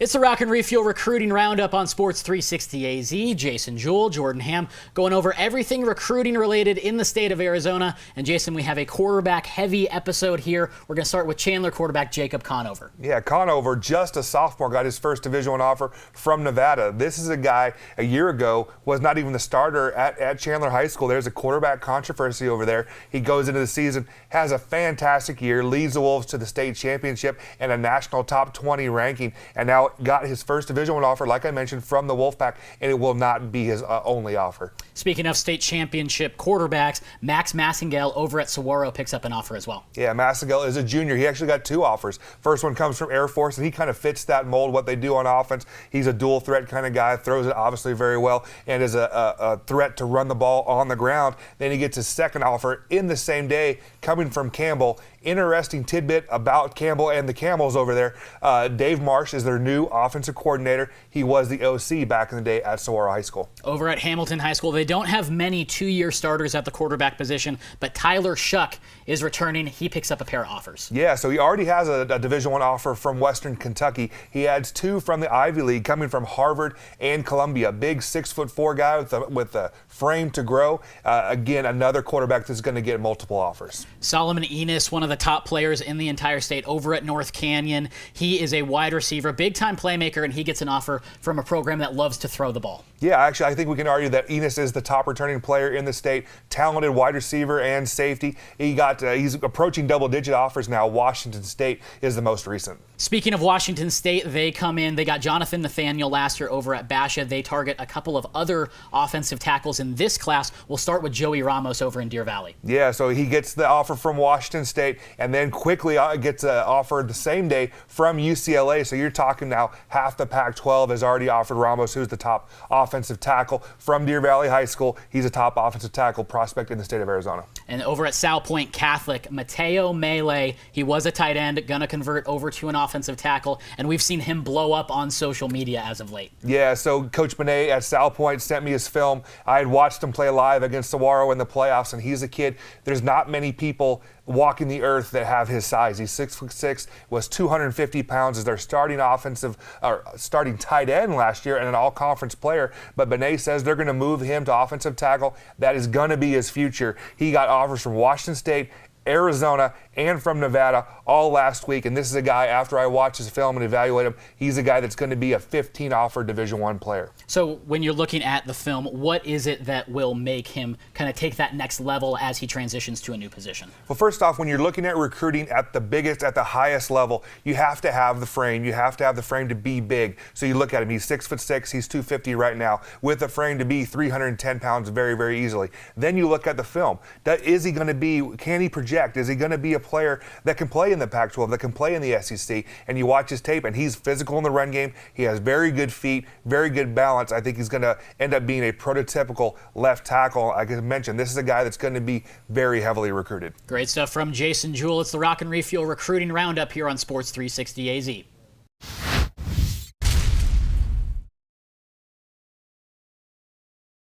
It's the Rock and Refuel Recruiting Roundup on Sports 360 AZ. Jason Jewell, Jordan Ham, going over everything recruiting related in the state of Arizona. And Jason, we have a quarterback-heavy episode here. We're going to start with Chandler quarterback Jacob Conover. Yeah, Conover, just a sophomore, got his first Division I offer from Nevada. This is a guy a year ago was not even the starter at Chandler High School. There's a quarterback controversy over there. He goes into the season, has a fantastic year, leads the Wolves to the state championship and a national top 20 ranking, and now got his first Division I offer, like I mentioned, from the Wolfpack, and it will not be his only offer. Speaking of state championship quarterbacks, Max Massengale over at Saguaro picks up an offer as well. Yeah, Massengale is a junior. He actually got two offers. First one comes from Air Force, and he kind of fits that mold, what they do on offense. He's a dual threat kind of guy, throws it obviously very well, and is a threat to run the ball on the ground. Then he gets his second offer in the same day, coming from Campbell. Interesting tidbit about Campbell and the Camels over there. Dave Marsh is their new offensive coordinator. He was the OC back in the day at Saguaro High School. Over at Hamilton High School, they don't have many two-year starters at the quarterback position, but Tyler Shuck is returning. He picks up a pair of offers. Yeah, so he already has a Division I offer from Western Kentucky. He adds two from the Ivy League, coming from Harvard and Columbia. Big 6'4" guy with a frame to grow. Again, another quarterback that's going to get multiple offers. Solomon Enos, one of the top players in the entire state over at North Canyon. He is a wide receiver, big-time playmaker, and he gets an offer from a program that loves to throw the ball. Yeah, actually, I think we can argue that Enos is the top returning player in the state. Talented wide receiver and safety. He's approaching double-digit offers now. Washington State is the most recent. Speaking of Washington State, they come in. They got Jonathan Nathaniel last year over at Basha. They target a couple of other offensive tackles in this class. We'll start with Joey Ramos over in Deer Valley. Yeah, so he gets the offer from Washington State and then quickly gets an offer the same day from UCLA. So you're talking now half the Pac-12 has already offered Ramos, who's the top offensive tackle from Deer Valley High School. He's a top offensive tackle prospect in the state of Arizona. And over at Sal Point Catholic, Mateo Melee, he was a tight end, going to convert over to an offensive tackle, and we've seen him blow up on social media as of late. Yeah, so Coach Benet at Sal Point sent me his film. I had watched him play live against Saguaro in the playoffs, and he's a kid. There's not many people walking the earth that have his size. He's 6'6", was 250 pounds as their starting starting tight end last year and an all-conference player. But Benet says they're going to move him to offensive tackle. That is going to be his future. He got offers from Washington State, Arizona, and from Nevada all last week. And this is a guy, after I watch his film and evaluate him, he's a guy that's going to be a 15-offer Division I player. So when you're looking at the film, what is it that will make him kind of take that next level as he transitions to a new position? Well, first off, when you're looking at recruiting at the highest level, you have to have the frame. You have to have the frame to be big. So you look at him, he's 6'6", he's 250 right now, with a frame to be 310 pounds very, very easily. Then you look at the film. Is he going to be, can he project? Is he going to be a player that can play in the Pac-12, that can play in the SEC? And you watch his tape, and he's physical in the run game. He has very good feet, very good balance. I think he's going to end up being a prototypical left tackle. Like I mentioned, this is a guy that's going to be very heavily recruited. Great stuff from Jason Jewell. It's the Rock and Refuel Recruiting Roundup here on Sports 360 AZ.